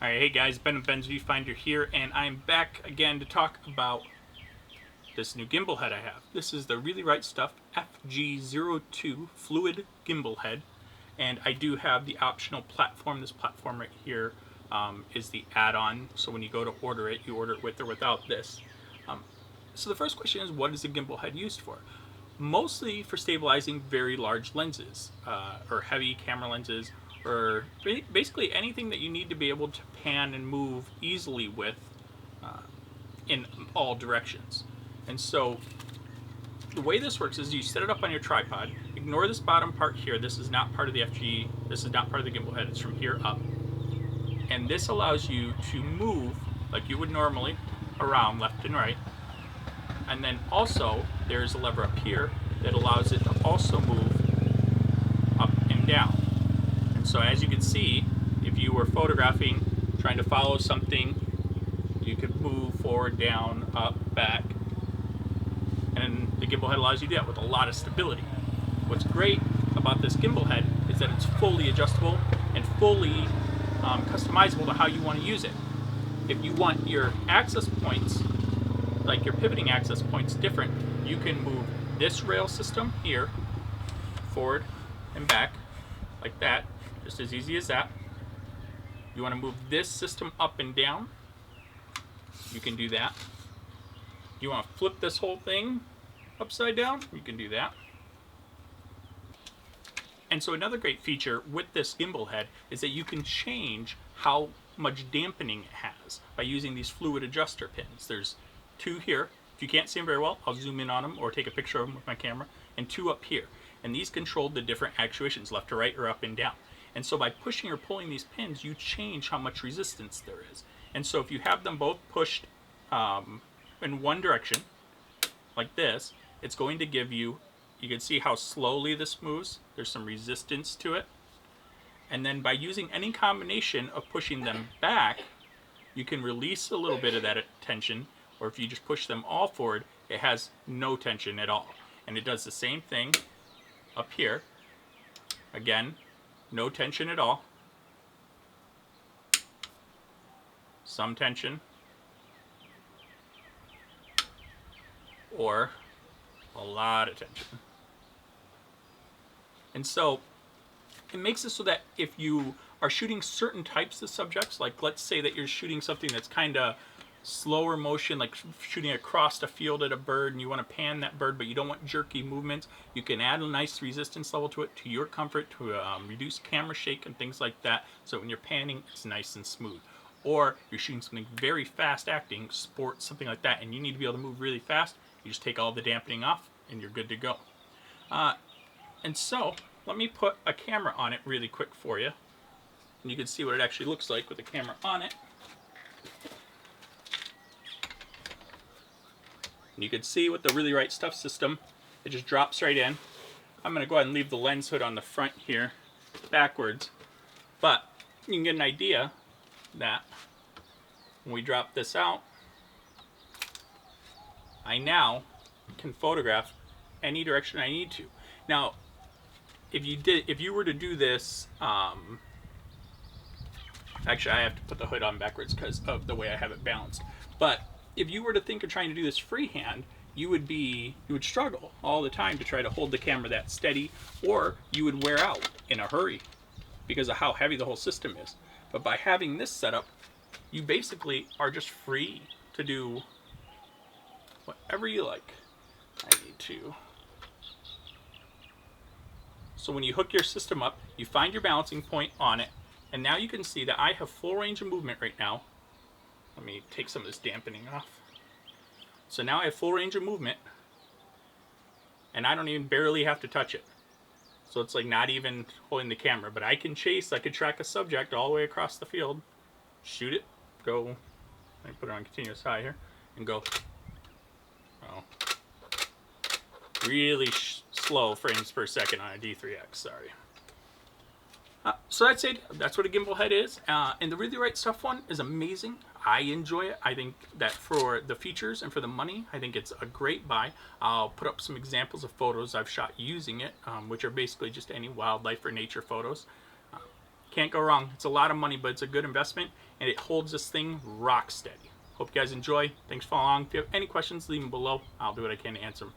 Alright, hey guys, Ben of Ben's Viewfinder here, and I'm back again to talk about this new gimbal head I have. This is the Really Right Stuff FG-02 fluid gimbal head, and I do have the optional platform. This platform right here is the add-on, so when you go to order it, you order it with or without this. So the first question is, what is the gimbal head used for? Mostly for stabilizing very large lenses, or heavy camera lenses, or basically anything that you need to be able to pan and move easily with in all directions. And so the way this works is you set it up on your tripod, ignore this bottom part here. This is not part of the FG, this is not part of the gimbal head, it's from here up. And this allows you to move like you would normally around left and right. And then also there's a lever up here that allows it to also move up and down. And so as you can see, if you were photographing, trying to follow something, you could move forward, down, up, back. And the gimbal head allows you to do that with a lot of stability. What's great about this gimbal head is that it's fully adjustable and fully customizable to how you want to use it. If you want your access points, like your pivoting access points, different, you can move this rail system here forward and back like that, just as easy as that. You want to move this system up and down, you can do that. You want to flip this whole thing upside down, you can do that. And so another great feature with this gimbal head is that you can change how much dampening it has by using these fluid adjuster pins. There's two here. If you can't see them very well, I'll zoom in on them or take a picture of them with my camera, and two up here. And these control the different actuations, left to right or up and down. And so by pushing or pulling these pins, you change how much resistance there is. And so if you have them both pushed in one direction, like this, it's going to give you, you can see how slowly this moves. There's some resistance to it. And then by using any combination of pushing them back, you can release a little bit of that tension, or if you just push them all forward, it has no tension at all. And it does the same thing up here. Again, no tension at all. Some tension. Or a lot of tension. And so it makes it so that if you are shooting certain types of subjects, like let's say that you're shooting something that's kind of slower motion, like shooting across a field at a bird, and you want to pan that bird but you don't want jerky movements, you can add a nice resistance level to it to your comfort to reduce camera shake and things like that, so when you're panning it's nice and smooth. Or you're shooting something very fast acting, sports, something like that, and you need to be able to move really fast, you just take all the dampening off and you're good to go. And so let me put a camera on it really quick for you, and you can see what it actually looks like with the camera on it. And you can see with the Really Right Stuff system, it just drops right in. I'm going to go ahead and leave the lens hood on the front here backwards, but you can get an idea that when we drop this out, I now can photograph any direction I need to. Now, if you were to do this, actually I have to put the hood on backwards because of the way I have it balanced. But if you were to think of trying to do this freehand, you would struggle all the time to try to hold the camera that steady, or you would wear out in a hurry because of how heavy the whole system is. But by having this setup, you basically are just free to do whatever you like. I need to. So when you hook your system up, you find your balancing point on it, and now you can see that I have full range of movement right now. Let me take some of this dampening off. So now I have full range of movement, and I don't even barely have to touch it. So it's like not even holding the camera, but I can chase, I could track a subject all the way across the field, shoot it, go, let me put it on continuous high here, and go, oh, really slow frames per second on a D3X, sorry. So that's it. That's what a gimbal head is. And the Really Right Stuff one is amazing. I enjoy it. I think that for the features and for the money, I think it's a great buy. I'll put up some examples of photos I've shot using it, which are basically just any wildlife or nature photos. Can't go wrong. It's a lot of money, but it's a good investment, and it holds this thing rock steady. Hope you guys enjoy. Thanks for following along. If you have any questions, leave them below. I'll do what I can to answer them.